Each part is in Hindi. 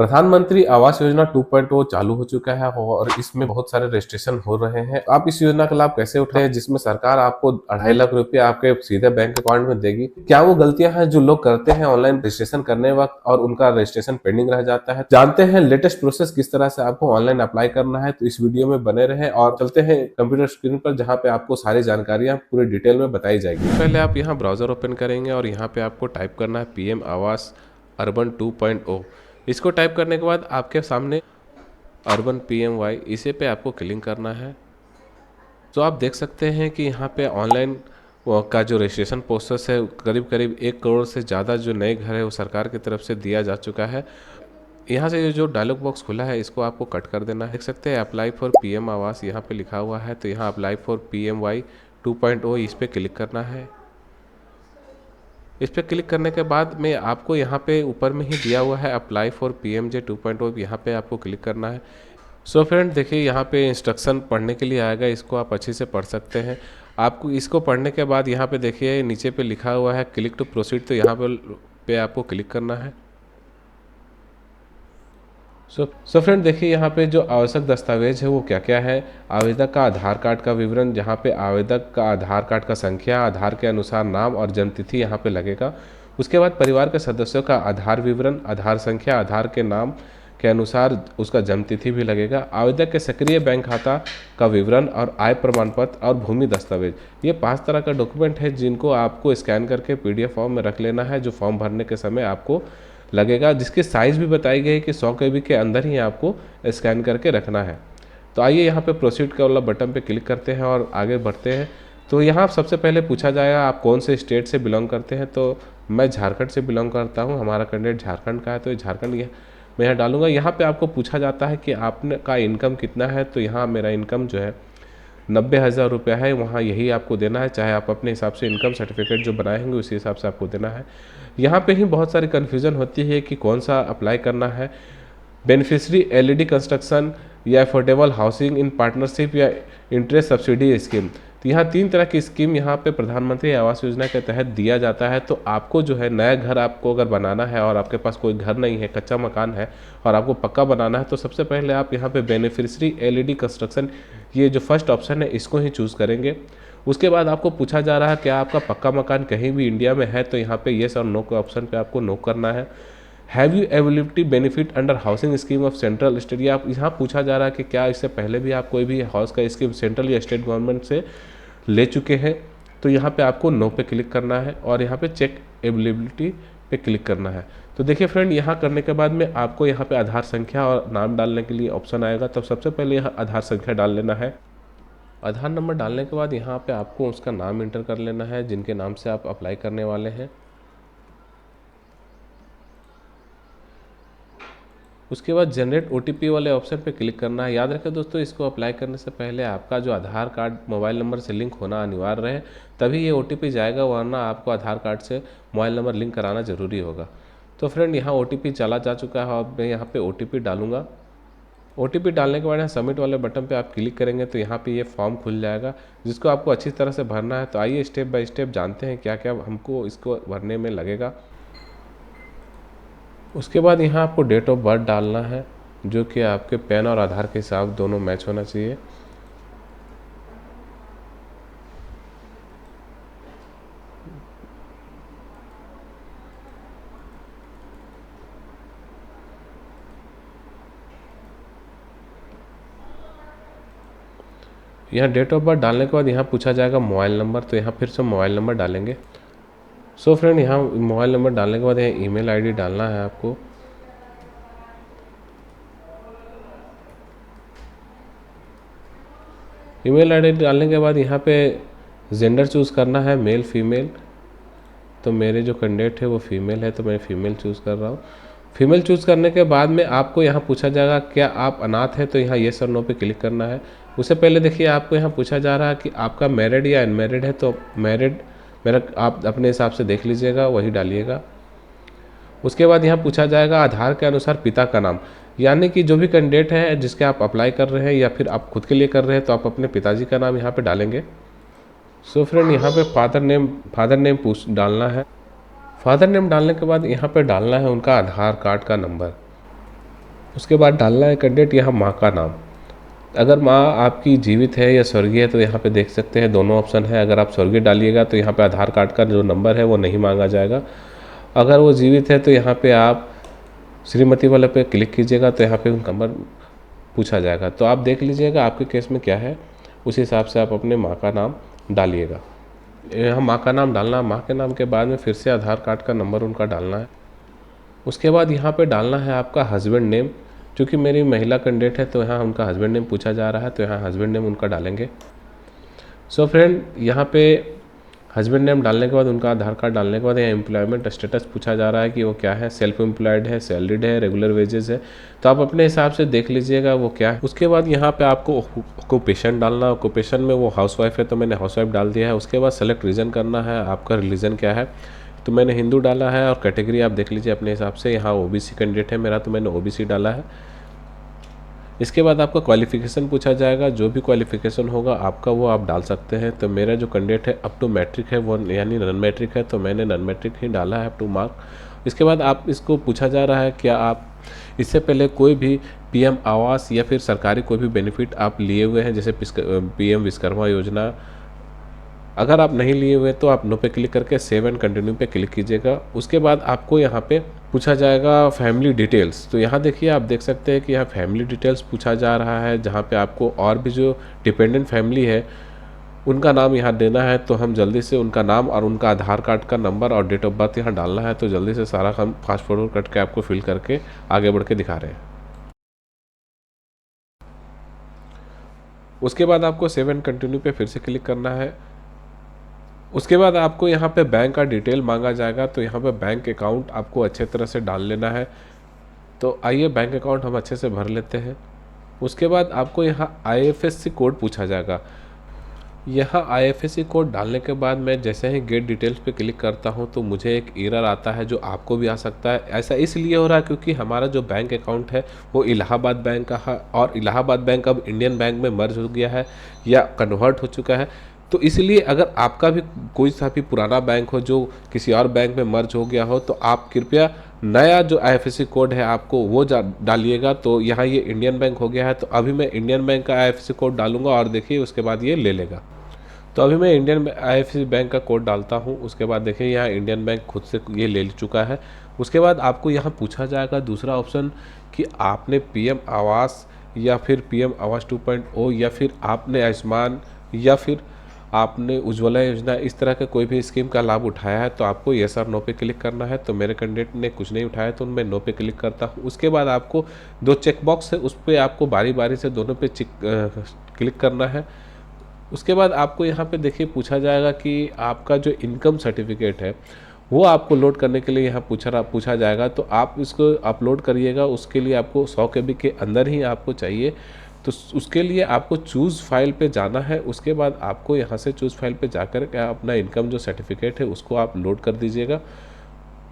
प्रधानमंत्री आवास योजना 2.0 चालू हो चुका है और इसमें बहुत सारे रजिस्ट्रेशन हो रहे हैं। आप इस योजना का लाभ कैसे उठाए जिसमें सरकार आपको 2.5 लाख रुपया आपके सीधे बैंक अकाउंट में देगी? क्या वो गलतियां हैं जो लोग करते हैं ऑनलाइन रजिस्ट्रेशन करने वक्त और उनका रजिस्ट्रेशन पेंडिंग रह जाता है? जानते हैं लेटेस्ट प्रोसेस किस तरह से आपको ऑनलाइन अप्लाई करना है। तो इस वीडियो में बने रहे और चलते हैं कंप्यूटर स्क्रीन पर जहाँ पे आपको सारी जानकारियां पूरी डिटेल में बताई जाएगी। पहले आप यहाँ ब्राउजर ओपन करेंगे और यहाँ पे आपको टाइप करना है PM आवास अर्बन 2.0। इसको टाइप करने के बाद आपके सामने अर्बन PMY इसे पे आपको क्लिक करना है। तो आप देख सकते हैं कि यहाँ पे ऑनलाइन का जो रजिस्ट्रेशन प्रोसेस है करीब करीब 1 करोड़ से ज़्यादा जो नए घर है वो सरकार की तरफ से दिया जा चुका है। यहाँ से ये जो डायलॉग बॉक्स खुला है इसको आपको कट कर देना है। देख सकते हैं अप्लाई फॉर PM आवास यहाँ पे लिखा हुआ है, तो यहाँ अप्लाई फॉर PMY 2.0 इस पर क्लिक करना है। इस पर क्लिक करने के बाद में आपको यहाँ पे ऊपर में ही दिया हुआ है अप्लाई फॉर PMJ 2.0, यहाँ पे आपको क्लिक करना है। सो फ्रेंड देखिए यहाँ पे इंस्ट्रक्शन पढ़ने के लिए आएगा, इसको आप अच्छे से पढ़ सकते हैं। आपको इसको पढ़ने के बाद यहाँ पे देखिए नीचे पे लिखा हुआ है क्लिक टू प्रोसीड, तो यहाँ पे आपको क्लिक करना है। सो फ्रेंड देखिए यहाँ पे जो आवश्यक दस्तावेज है वो क्या क्या है। आवेदक का आधार कार्ड का विवरण, जहाँ पे आवेदक का आधार कार्ड का संख्या, आधार के अनुसार नाम और जन्मतिथि यहाँ पे लगेगा। उसके बाद परिवार के सदस्यों का आधार विवरण, आधार संख्या, आधार के नाम के अनुसार उसका जन्मतिथि भी लगेगा। आवेदक के सक्रिय बैंक खाता का विवरण और आय प्रमाण पत्र और भूमि दस्तावेज, ये 5 तरह का डॉक्यूमेंट है जिनको आपको स्कैन करके PDF फॉर्म में रख लेना है, जो फॉर्म भरने के समय आपको लगेगा, जिसकी साइज़ भी बताई गई है कि 100 KB के अंदर ही आपको स्कैन करके रखना है। तो आइए यहाँ पे प्रोसीड का वाला बटन पे क्लिक करते हैं और आगे बढ़ते हैं। तो यहाँ सबसे पहले पूछा जाएगा आप कौन से स्टेट से बिलोंग करते हैं। तो मैं झारखंड से बिलोंग करता हूँ, हमारा कैंडिडेट झारखंड का है, तो झारखंड मैं यहाँ डालूंगा। यहाँ पे आपको पूछा जाता है कि आपने का इनकम कितना है, तो यहाँ मेरा इनकम जो है 90,000 रुपया है, वहाँ यही आपको देना है। चाहे आप अपने हिसाब से इनकम सर्टिफिकेट जो बनाएंगे उसी हिसाब से आपको देना है। यहाँ पे ही बहुत सारी कन्फ्यूज़न होती है कि कौन सा अप्लाई करना है, बेनिफिशरी LED कंस्ट्रक्शन या अफोर्डेबल हाउसिंग इन पार्टनरशिप या इंटरेस्ट सब्सिडी स्कीम। तो यहाँ 3 तरह की स्कीम यहाँ पे प्रधानमंत्री आवास योजना के तहत दिया जाता है। तो आपको जो है नया घर आपको अगर बनाना है और आपके पास कोई घर नहीं है, कच्चा मकान है और आपको पक्का बनाना है, तो सबसे पहले आप यहाँ पे बेनिफिशरी LED कंस्ट्रक्शन, ये जो फर्स्ट ऑप्शन है इसको ही चूज़ करेंगे। उसके बाद आपको पूछा जा रहा है क्या आपका पक्का मकान कहीं भी इंडिया में है, तो यहाँ पे येस और नो के ऑप्शन पे आपको नो करना है। Have you ability benefit under housing scheme of central state, आप यहाँ पूछा जा रहा है कि क्या इससे पहले भी आप कोई भी हाउस का स्कीम सेंट्रल या स्टेट गवर्नमेंट से ले चुके हैं, तो यहाँ पे आपको नो पे क्लिक करना है और यहाँ पे चेक एबिलिटी पे क्लिक करना है। तो देखिए फ्रेंड यहाँ करने के बाद में आपको यहाँ पे आधार संख्या और नाम डालने के लिए ऑप्शन आएगा। तो सबसे पहले यहाँ आधार संख्या डाल लेना है। आधार नंबर डालने के बाद यहाँ पे आपको उसका नाम इंटर कर लेना है जिनके नाम से आप अप्लाई करने वाले हैं। उसके बाद जनरेट OTP वाले ऑप्शन पे क्लिक करना है। याद रखें दोस्तों, इसको अप्लाई करने से पहले आपका जो आधार कार्ड मोबाइल नंबर से लिंक होना अनिवार्य है, तभी ये OTP जाएगा, वरना आपको आधार कार्ड से मोबाइल नंबर लिंक कराना ज़रूरी होगा। तो फ्रेंड यहाँ OTP चला जा चुका है, अब मैं यहाँ पे OTP डालूँगा। OTP डालने के बाद यहाँ सबमिट वाले बटन पे आप क्लिक करेंगे तो यहाँ पे ये फॉर्म खुल जाएगा जिसको आपको अच्छी तरह से भरना है। तो आइए स्टेप बाय स्टेप जानते हैं क्या क्या हमको इसको भरने में लगेगा। उसके बाद यहाँ आपको डेट ऑफ बर्थ डालना है, जो कि आपके पैन और आधार के हिसाब दोनों मैच होना चाहिए। यहाँ डेट ऑफ बर्थ डालने के बाद यहाँ पूछा जाएगा मोबाइल नंबर, तो यहाँ फिर से मोबाइल नंबर डालेंगे। सो फ्रेंड यहाँ मोबाइल नंबर डालने के बाद यहाँ ईमेल ID डालना है आपको। ईमेल ID डालने के बाद यहाँ पे जेंडर चूज़ करना है, मेल फीमेल। तो मेरे जो कैंडिडेट है वो फीमेल है, तो मैं फीमेल चूज़ कर रहा हूँ। फीमेल चूज़ करने के बाद में आपको यहाँ पूछा जाएगा क्या आप अनाथ है, तो यहाँ येस और नो पे क्लिक करना है। उससे पहले देखिए आपको यहाँ पूछा जा रहा है कि आपका मैरिड या अनमैरिड है, तो मैरिड मेरा आप अपने हिसाब से देख लीजिएगा, वही डालिएगा। उसके बाद यहाँ पूछा जाएगा आधार के अनुसार पिता का नाम, यानी कि जो भी कैंडिडेट है जिसके आप अप्लाई कर रहे हैं या फिर आप खुद के लिए कर रहे हैं, तो आप अपने पिताजी का नाम यहाँ पे डालेंगे। सो फ्रेंड यहाँ पे फादर नेम डालना है। फादर नेम डालने के बाद यहाँ पे डालना है उनका आधार कार्ड का नंबर। उसके बाद डालना है कैंडिडेट यहाँ माँ का नाम। अगर माँ आपकी जीवित है या स्वर्गीय है तो यहाँ पे देख सकते हैं दोनों ऑप्शन है। अगर आप स्वर्गीय डालिएगा तो यहाँ पे आधार कार्ड का जो नंबर है वो नहीं मांगा जाएगा। अगर वो जीवित है तो यहाँ पे आप श्रीमती वाले पे क्लिक कीजिएगा तो यहाँ पे नंबर पूछा जाएगा। तो आप देख लीजिएगा आपके केस में क्या है, उस हिसाब से आप अपने माँ का नाम डालिएगा। यहाँ माँ का नाम डालना, माँ के नाम के बाद में फिर से आधार कार्ड का नंबर उनका डालना है। उसके बाद यहाँ पे डालना है आपका हस्बैंड नेम। क्योंकि मेरी महिला कैंडिडेट है तो यहाँ उनका हस्बैंड नेम पूछा जा रहा है, तो यहाँ हस्बैंड नेम उनका डालेंगे। सो फ्रेंड, यहाँ पे हस्बैंड नेम डालने के बाद उनका आधार कार्ड डालने के बाद यहाँ एम्प्लॉयमेंट स्टेटस पूछा जा रहा है कि वो क्या है, सेल्फ एम्प्लॉयड है, सैलरीड है, रेगुलर वेजेस है। तो आप अपने हिसाब से देख लीजिएगा वो क्या है। उसके बाद यहाँ पे आपको ऑक्यूपेशन डालना। ऑक्यूपेशन में वो हाउसवाइफ है तो मैंने हाउसवाइफ डाल दिया है। उसके बाद सेलेक्ट रीजन करना है, आपका रिलीजन क्या है, तो मैंने हिंदू डाला है। और कैटेगरी आप देख लीजिए अपने हिसाब से, यहाँ ओबीसी कैंडिडेट है मेरा तो मैंने ओबीसी डाला है। इसके बाद आपका क्वालिफिकेशन पूछा जाएगा, जो भी क्वालिफिकेशन होगा आपका वो आप डाल सकते हैं। तो मेरा जो कैंडिडेट है अप टू मैट्रिक है वो, यानी नॉन मैट्रिक है तो मैंने नॉन मैट्रिक ही डाला है, अप टू मार्क। इसके बाद आप इसको पूछा जा रहा है क्या आप इससे पहले कोई भी पीएम आवास या फिर सरकारी कोई भी बेनिफिट आप लिए हुए हैं, जैसे पीएम विश्वकर्मा योजना। अगर आप नहीं लिए हुए तो आप नो पे क्लिक करके सेव एंड कंटिन्यू पे क्लिक कीजिएगा। उसके बाद आपको यहाँ पे पूछा जाएगा फैमिली डिटेल्स। तो यहाँ देखिए, आप देख सकते हैं कि यहाँ फैमिली डिटेल्स पूछा जा रहा है, जहाँ पे आपको और भी जो डिपेंडेंट फैमिली है उनका नाम यहाँ देना है। तो हम जल्दी से उनका नाम और उनका आधार कार्ड का नंबर और डेट ऑफ बर्थ यहाँ डालना है। तो जल्दी से सारा हम फास्ट फॉरवर्ड करके आपको फिल करके आगे बढ़ के दिखा रहे हैं। उसके बाद आपको सेव एंड कंटिन्यू पे फिर से क्लिक करना है। उसके बाद आपको यहाँ पे बैंक का डिटेल मांगा जाएगा, तो यहाँ पे बैंक अकाउंट आपको अच्छे तरह से डाल लेना है। तो आइए बैंक अकाउंट हम अच्छे से भर लेते हैं। उसके बाद आपको यहाँ आईएफएससी कोड पूछा जाएगा। यहाँ आईएफएससी कोड डालने के बाद मैं जैसे ही गेट डिटेल्स पे क्लिक करता हूँ तो मुझे एक एरर आता है, जो आपको भी आ सकता है। ऐसा इसलिए हो रहा है क्योंकि हमारा जो बैंक अकाउंट है वो इलाहाबाद बैंक का है, और इलाहाबाद बैंक अब इंडियन बैंक में मर्ज हो गया है या कन्वर्ट हो चुका है। तो इसलिए अगर आपका भी कोई सा भी पुराना बैंक हो जो किसी और बैंक में मर्ज हो गया हो, तो आप कृपया नया जो आईएफएससी कोड है आपको वो डालिएगा। तो यहाँ ये इंडियन बैंक हो गया है, तो अभी मैं इंडियन बैंक का आईएफएससी कोड डालूंगा और देखिए उसके बाद ये ले लेगा। तो अभी मैं इंडियन आईएफएससी बैंक का कोड डालता हूँ। उसके बाद देखिए यहाँ इंडियन बैंक खुद से ये ले चुका है। उसके बाद आपको यहाँ पूछा जाएगा दूसरा ऑप्शन कि आपने पीएम आवास या फिर पीएम आवास 2.0 या फिर आपने आयुष्मान या फिर आपने उज्ज्वला योजना, इस तरह के कोई भी स्कीम का लाभ उठाया है, तो आपको येस और नो पे क्लिक करना है। तो मेरे कैंडिडेट ने कुछ नहीं उठाया तो मैं नो पे क्लिक करता हूँ। उसके बाद आपको दो चेक बॉक्स है, उस पर आपको बारी बारी से दोनों पे क्लिक करना है। उसके बाद आपको यहाँ पे देखिए पूछा जाएगा कि आपका जो इनकम सर्टिफिकेट है वो आपको लोड करने के लिए यहाँ पूछा जाएगा। तो आप इसको अपलोड करिएगा। उसके लिए आपको 100 KB के अंदर ही आपको चाहिए। तो उसके लिए आपको चूज़ फाइल पे जाना है। उसके बाद आपको यहाँ से चूज़ फाइल पे जाकर के अपना इनकम जो सर्टिफिकेट है उसको आप लोड कर दीजिएगा।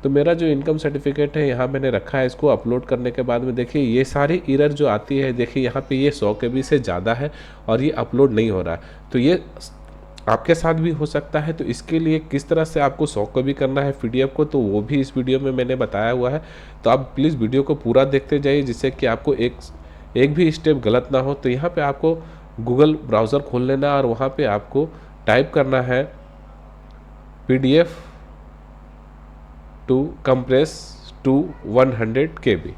तो मेरा जो इनकम सर्टिफिकेट है यहाँ मैंने रखा है। इसको अपलोड करने के बाद में देखिए ये सारी एरर जो आती है, देखिए यहाँ पे ये 100 KB से ज़्यादा है और ये अपलोड नहीं हो रहा है। तो ये आपके साथ भी हो सकता है। तो इसके लिए किस तरह से आपको 100 KB करना है PDF को, तो वो भी इस वीडियो में मैंने बताया हुआ है। तो आप प्लीज़ वीडियो को पूरा देखते जाइए, जिससे कि आपको एक भी स्टेप गलत ना हो। तो यहाँ पे आपको गूगल ब्राउज़र खोल लेना और वहाँ पे आपको टाइप करना है PDF to compress to 100 KB।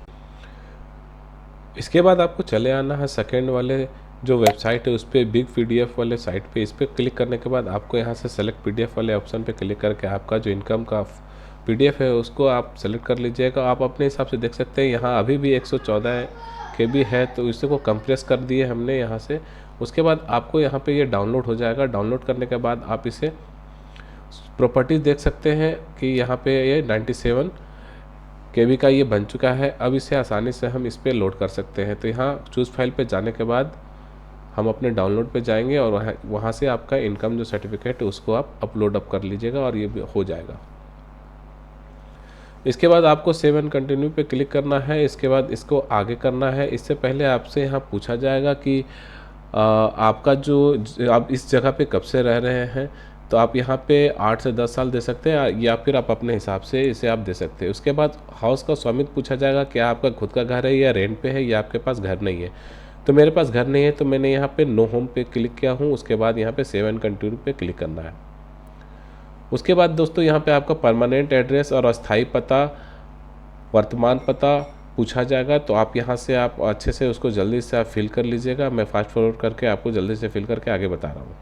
इसके बाद आपको चले आना है सेकेंड वाले जो वेबसाइट है उस पर, बिग PDF वाले साइट पे। इस पर क्लिक करने के बाद आपको यहाँ से सेलेक्ट PDF वाले ऑप्शन पे क्लिक करके आपका जो इनकम का PDF है उसको आप सेलेक्ट कर लीजिएगा। आप अपने हिसाब से देख सकते हैं यहाँ अभी भी 114 KB है, तो इसे को कंप्रेस कर दिए हमने यहाँ से। उसके बाद आपको यहाँ पे ये डाउनलोड हो जाएगा। डाउनलोड करने के बाद आप इसे प्रॉपर्टीज़ देख सकते हैं कि यहाँ पे ये 97 KB का ये बन चुका है। अब इसे आसानी से हम इस पर लोड कर सकते हैं। तो यहाँ चूज़ फाइल पे जाने के बाद हम अपने डाउनलोड पे जाएंगे और वहाँ से आपका इनकम जो सर्टिफिकेट है उसको आप अपलोड कर लीजिएगा और ये भी हो जाएगा। इसके बाद आपको सेव एंड कंटिन्यू पे क्लिक करना है। इसके बाद इसको आगे करना है। इससे पहले आपसे यहाँ पूछा जाएगा कि आपका जो आप इस जगह पे कब से रह रहे हैं। तो आप यहाँ पे 8 से 10 साल दे सकते हैं या फिर आप अपने हिसाब से इसे आप दे सकते हैं। उसके बाद हाउस का स्वामित्व पूछा जाएगा, क्या आपका खुद का घर है या रेंट पे है या आपके पास घर नहीं है। तो मेरे पास घर नहीं है तो मैंने यहाँ पे नो होम पे क्लिक किया हूँ। उसके बाद यहाँ पे सेव एंड कंटिन्यू पे क्लिक करना है। उसके बाद दोस्तों यहाँ पे आपका परमानेंट एड्रेस और अस्थाई पता, वर्तमान पता पूछा जाएगा। तो आप यहाँ से आप अच्छे से उसको जल्दी से आप फिल कर लीजिएगा। मैं फास्ट फॉरवर्ड करके आपको जल्दी से फिल करके आगे बता रहा हूँ।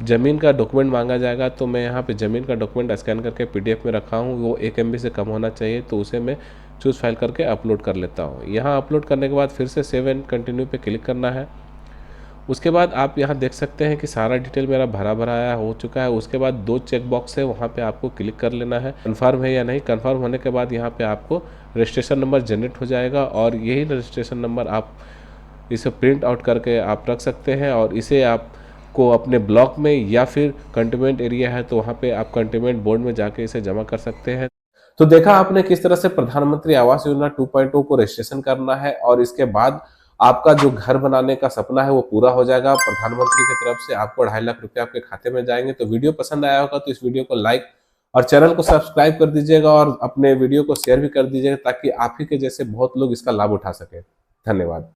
ज़मीन का डॉक्यूमेंट मांगा जाएगा, तो मैं यहाँ पे ज़मीन का डॉक्यूमेंट स्कैन करके पीडीएफ में रखा हूँ। वो 1 MB से कम होना चाहिए, तो उसे मैं चूज़ फाइल करके अपलोड कर लेता हूँ। यहाँ अपलोड करने के बाद फिर से सेव एंड कंटिन्यू पे क्लिक करना है। उसके बाद आप यहाँ देख सकते हैं कि सारा डिटेल मेरा भरा आया हो चुका है। उसके बाद 2 चेक बॉक्स है, वहाँ पे आपको क्लिक कर लेना है, कन्फर्म है या नहीं। कन्फर्म होने के बाद यहाँ पे आपको रजिस्ट्रेशन नंबर जनरेट हो जाएगा और यही रजिस्ट्रेशन नंबर आप इसे प्रिंट आउट करके आप रख सकते हैं और इसे आप को अपने ब्लॉक में या फिर कंटेनमेंट एरिया है तो वहाँ पे आप कंटेनमेंट बोर्ड में जाके इसे जमा कर सकते हैं। तो देखा आपने किस तरह से प्रधानमंत्री आवास योजना 2.0 को रजिस्ट्रेशन करना है और इसके बाद आपका जो घर बनाने का सपना है वो पूरा हो जाएगा। प्रधानमंत्री की तरफ से आपको 2.5 लाख रुपए आपके खाते में जाएंगे। तो वीडियो पसंद आया होगा तो इस वीडियो को लाइक और चैनल को सब्सक्राइब कर दीजिएगा और अपने वीडियो को शेयर भी कर दीजिएगा ताकि आप ही के जैसे बहुत लोग इसका लाभ उठा सके। धन्यवाद।